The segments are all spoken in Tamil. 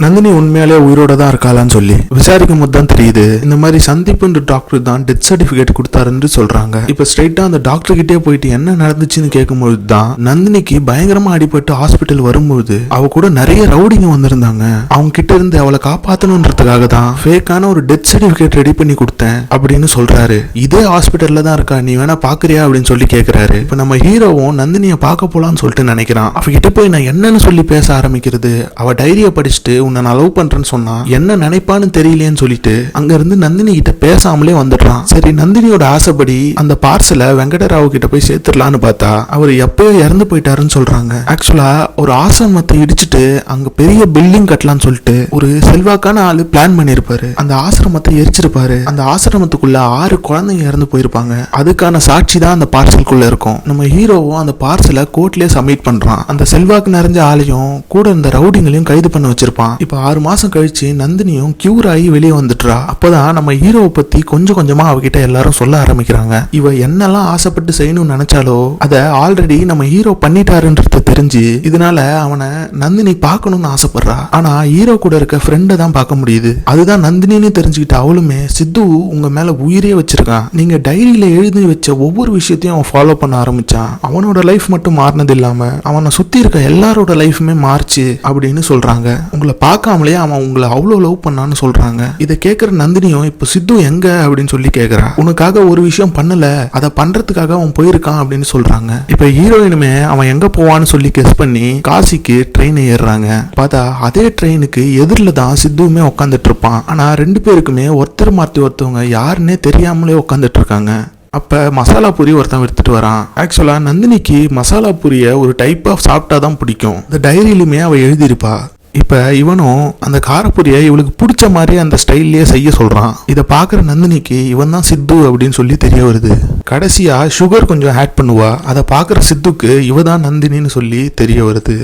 நந்தினி உண்மையாலே உயிரோட தான் இருக்காளான்னு சொல்லி விசாரிக்கும் போது தான் தெரியுது இந்த மாதிரி சந்தீப்ன்ற டாக்டர் தான் டெத் சர்டிபிகேட் கொடுத்தாருன்னு சொல்றாங்க. இப்ப ஸ்ட்ரைட்டா அந்த டாக்டர் கிட்டே போயிட்டு என்ன நடந்துச்சுன்னு கேட்கும்போது தான் நந்தினிக்கு பயங்கரமா அடிபட்டு ஹாஸ்பிட்டல் வரும்போது அவ கூட நிறைய ரவுடிங்க வந்திருந்தாங்க. அவங்க கிட்ட இருந்து அவளை காப்பாத்தணும்ன்றதுக்காக தான் ஃபேக்கான ஒரு டெத் சர்டிபிகேட் ரெடி பண்ணி கொடுத்தேன் அப்படின்னு சொல்றாரு. இதே ஹாஸ்பிட்டல்ல தான் இருக்கா, நீ வேணா பாக்குறியா அப்படின்னு சொல்லி கேக்குறாரு. இப்ப நம்ம ஹீரோவும் நந்தினியை பார்க்க போலான்னு சொல்லிட்டு நினைக்கிறான். அவகிட்ட போய் நான் என்னன்னு சொல்லி பேச ஆரம்பிக்கிறது. அவ டைரியை படிச்சுட்டு உன்னை நான் லவ் பண்றேன்னு சொன்னா என்ன நினைப்பான்னு தெரியலையேன்னு சொல்லிட்டு அங்க இருந்து நந்தினி கிட்ட பேசாமலே வந்துடுறான். சரி, நந்தினியோட ஆசைப்படி அந்த பார்சலை வெங்கடராவ் கிட்ட போய் சேர்த்துடலான்னு பார்த்தா அவர் எப்பயோ இறந்து போயிட்டாருன்னு சொல்றாங்க. ஆக்சுவலா ஒரு ஆசிரமத்தை இடிச்சுட்டு அங்க பெரிய பில்டிங் கட்டலாம்னு சொல்லிட்டு ஒரு செல்வாக்கான ஆளு பிளான் பண்ணிருப்பாரு. அந்த ஆசிரமத்தை எரிச்சிருப்பாரு. அந்த ஆசிரமத்துக்குள்ள 6 குழந்தைங்க இறந்து போயிருப்பாங்க. அதுக்கான சாட்சி தான் அந்த பார்சலுக்குள்ள இருக்கும். நம்ம ஹீரோவும் அந்த பார்சலை கோர்ட்லயே சப்மிட் பண்றான். அந்த செல்வாக்கு நிறைஞ்ச ஆளையும் கூட இந்த ரவுடிங்களையும் கைது பண்ண வச்சிருப்பான். இப்ப 6 மாசம் கழிச்சு நந்தினியும் கியூர் ஆகி வெளியே வந்துட்டா. அப்பதான் நம்ம ஹீரோவை பத்தி கொஞ்சம் கொஞ்சமா அவகிட்ட எல்லாரும் சொல்ல ஆரம்பிக்கிறாங்க. இவ என்னெல்லாம் ஆசைப்பட்டு செய்யணும்னு நினைச்சாலோ அத ஆல்ரெடி நம்ம ஹீரோ பண்ணிட்டாருன்றது தெரிஞ்சு இதனால அவனை நந்தினி பார்க்கணும்னு ஆசைப்படுறா. ஆனா ஹீரோ கூட இருக்க ஃப்ரெண்டை தான் பார்க்க முடியுது. அதுதான் நந்தினின்னு தெரிஞ்சுக்கிட்ட அவளுமே சித்து உங்க மேல உயிரே வச்சிருக்கான், நீங்க டைரியில எழுதி வச்ச ஒவ்வொரு விஷயத்தையும் அவன் ஃபாலோ பண்ண ஆரம்பிச்சான். அவனோட லைஃப் மட்டும் மாறினது இல்லாம அவனை சுத்தி இருக்க எல்லாரோட லைஃபுமே மாறிச்சு அப்படின்னு சொல்றாங்க. உங்களை பார்க்காமலே அவன் உங்களை அவ்வளவு லவ் பண்ணான்னு சொல்றாங்க. இதை கேட்கிற நந்தினியும் இப்ப சித்து எங்க அப்படின்னு சொல்லி கேக்குறா. உனக்காக ஒரு விஷயம் பண்ணல, அதை பண்றதுக்காக அவன் போயிருக்கான் அப்படின்னு சொல்றாங்க. இப்ப ஹீரோயினுமே அவன் எங்க போவான்னு சொல்லி கெஸ் பண்ணி காசிக்கு ட்ரெயின் ஏறுறாங்க. பார்த்தா அதே ட்ரெயினுக்கு எதிரில தான் சித்துவுமே உட்காந்துட்டு இருப்பான். ஆனா 2 பேருக்குமே ஒருத்தர் மாத்தி ஒருத்தவங்க யாருன்னே தெரியாமலே உட்காந்துட்டு இருக்காங்க. அப்ப மசாலா பூரி ஒருத்தன் எடுத்துட்டு வரான். ஆக்சுவலா நந்தினிக்கு மசாலா பூரிய ஒரு டைப் ஆஃப் சாப்பிட்டா தான் பிடிக்கும். இந்த டைரியிலுமே அவ எழுதியிருப்பா. இப்ப இவனும் அந்த காரப்பொரிய இவளுக்கு பிடிச்ச மாதிரி அந்த ஸ்டைல்லயே செய்ய சொல்றான். இதை பாக்குற நந்தினிக்கு இவன் தான் சித்து அப்படின்னு சொல்லி தெரிய வருது. கடைசியா சுகர் கொஞ்சம் ஆட் பண்ணுவா. அதை பாக்குற சித்துக்கு இவ தான் நந்தினின்னு சொல்லி தெரிய வருது.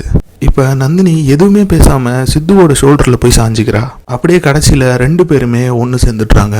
இப்ப நந்தினி எதுவுமே பேசாம சித்துவோட ஷோல்டர்ல போய் சாஞ்சிக்கிறா. அப்படியே கடைசியில 2 பேருமே ஒன்னு சேர்ந்துடுறாங்க.